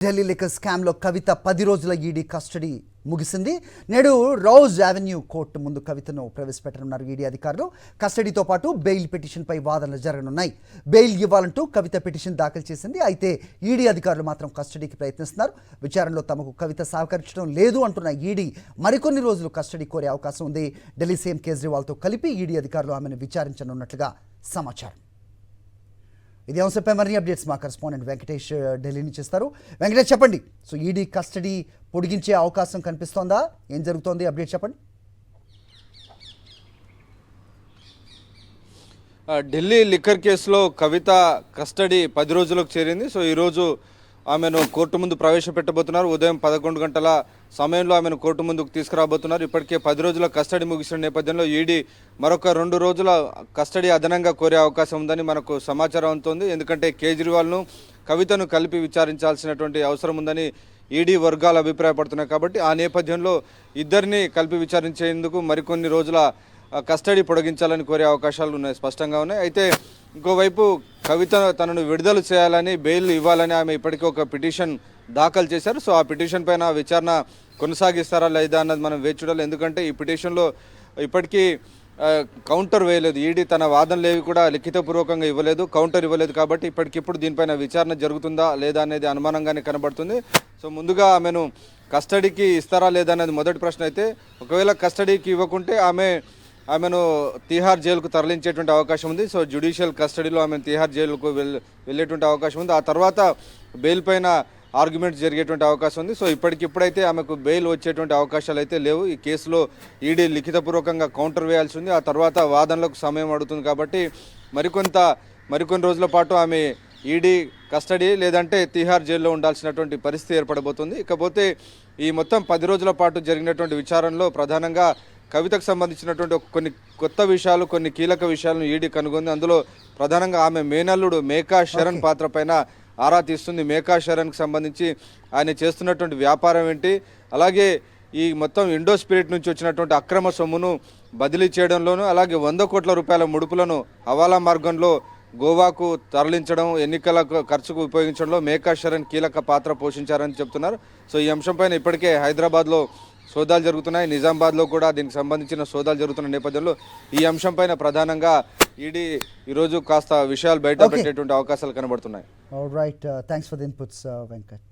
Delhi liquor స్కామ్లో కవిత 10 రోజుల ED custody ముగిసింది. నేడు రోజ్ అవెన్యూ కోర్టు ముందు కవితను ప్రవేశపెట్టనున్నారు ఈడీ అధికారులు. కస్టడీతో పాటు బెయిల్ పిటిషన్పై వాదనలు జరగనున్నాయి. బెయిల్ ఇవ్వాలంటూ కవిత పిటిషన్ దాఖలు చేసింది. అయితే ఈడీ అధికారులు మాత్రం కస్టడీకి ప్రయత్నిస్తున్నారు. విచారణలో తమకు కవిత సహకరించడం లేదు అంటున్న ఈడీ మరికొన్ని రోజులు కస్టడీ కోరే అవకాశం ఉంది. ఢిల్లీ సీఎం కేజ్రీవాల్తో కలిపి ఈడీ అధికారులు ఆమెను విచారించనున్నట్లుగా సమాచారం. ఇదే అంశంపై మరిన్ని అప్డేట్స్ మా కరెస్పాండెంట్ వెంకటేష్ ఢిల్లీ నుంచి ఇస్తారు. వెంకటేష్, చెప్పండి. సో ఈడీ కస్టడీ పొడిగించే అవకాశం కనిపిస్తోందా? ఏం జరుగుతోంది? అప్డేట్ చెప్పండి. ఢిల్లీ లిక్కర్ కేసులో కవిత కస్టడీ 10 రోజులకు చేరింది. సో ఈరోజు ఆమెను కోర్టు ముందు ప్రవేశపెట్టబోతున్నారు. ఉదయం 11 గంటల సమయంలో ఆమెను కోర్టు ముందుకు తీసుకురాబోతున్నారు. ఇప్పటికే 10 రోజుల కస్టడీ ముగిసిన నేపథ్యంలో ఈడీ మరొక 2 రోజుల కస్టడీ అదనంగా కోరే అవకాశం ఉందని మనకు సమాచారం అందుతోంది. ఎందుకంటే కేజ్రీవాల్ను కవితను కలిపి విచారించాల్సినటువంటి అవసరం ఉందని ఈడీ వర్గాలు అభిప్రాయపడుతున్నాయి. కాబట్టి ఆ నేపథ్యంలో ఇద్దరిని కలిపి విచారించేందుకు మరికొన్ని రోజుల కస్టడీ పొడిగించాలని కోరే అవకాశాలు ఉన్నాయి, స్పష్టంగా ఉన్నాయి. అయితే ఇంకోవైపు కవిత తనను విడుదల చేయాలని, బెయిల్ ఇవ్వాలని ఆమె ఇప్పటికే ఒక పిటిషన్ దాఖలు చేశారు. సో ఆ పిటిషన్ పైన విచారణ కొనసాగిస్తారా లేదా అన్నది మనం వేచి చూడాలి. ఎందుకంటే ఈ పిటిషన్లో ఇప్పటికీ కౌంటర్ వేయలేదు. ఈడీ తన వాదనలు ఏవి కూడా లిఖితపూర్వకంగా ఇవ్వలేదు, కౌంటర్ ఇవ్వలేదు. కాబట్టి ఇప్పటికిప్పుడు దీనిపైన విచారణ జరుగుతుందా లేదా అనేది అనుమానంగానే కనబడుతుంది. సో ముందుగా ఆమెను కస్టడీకి ఇస్తారా లేదా అనేది మొదటి ప్రశ్న. అయితే ఒకవేళ కస్టడీకి ఇవ్వకుంటే ఆమెను తిహార్ జైలుకు తరలించేటువంటి అవకాశం ఉంది. సో జ్యుడిషియల్ కస్టడీలో ఆమెను తిహార్ జైలుకు వెళ్ళేటువంటి అవకాశం ఉంది. ఆ తర్వాత బెయిల్ పైన ఆర్గ్యుమెంట్ జరిగేటువంటి అవకాశం ఉంది. సో ఇప్పటికిప్పుడైతే ఆమెకు బెయిల్ వచ్చేటువంటి అవకాశాలు అయితే లేవు. ఈ కేసులో ఈడీ లిఖితపూర్వకంగా కౌంటర్ వేయాల్సి ఉంది. ఆ తర్వాత వాదనలకు సమయం అడుగుతుంది. కాబట్టి మరికొన్ని రోజుల పాటు ఆమె ఈడీ కస్టడీ లేదంటే తిహార్ జైల్లో ఉండాల్సినటువంటి పరిస్థితి ఏర్పడబోతుంది. ఇకపోతే ఈ మొత్తం 10 రోజుల పాటు జరిగినటువంటి విచారణలో ప్రధానంగా కవితకు సంబంధించినటువంటి కొన్ని కొత్త విషయాలు, కొన్ని కీలక విషయాలను ఈడీ కనుగొంది. అందులో ప్రధానంగా ఆమె మేనల్లుడు మేకా శరణ్ పాత్ర పైన ఆరా తీస్తుంది. మేకా శరణ్కి సంబంధించి ఆయన చేస్తున్నటువంటి వ్యాపారం ఏంటి, అలాగే ఈ మొత్తం ఇండో స్పిరిట్ నుంచి వచ్చినటువంటి అక్రమ సొమ్మును బదిలీ చేయడంలోనూ, అలాగే 100 కోట్ల రూపాయల ముడుపులను హవాలా మార్గంలో గోవాకు తరలించడం, ఎన్నికల ఖర్చుకు ఉపయోగించడంలో మేకా శరణ్ కీలక పాత్ర పోషించారని చెప్తున్నారు. సో ఈ అంశంపైన ఇప్పటికే హైదరాబాద్లో సోదాలు జరుగుతున్నాయి. నిజామాబాద్లో కూడా దీనికి సంబంధించిన సోదాలు జరుగుతున్న నేపథ్యంలో ఈ అంశంపైన ప్రధానంగా ఈడీ ఈరోజు కాస్త విషయాలు బయట పెట్టేటువంటి అవకాశాలు కనబడుతున్నాయి. All right, thanks for the inputs Venkat.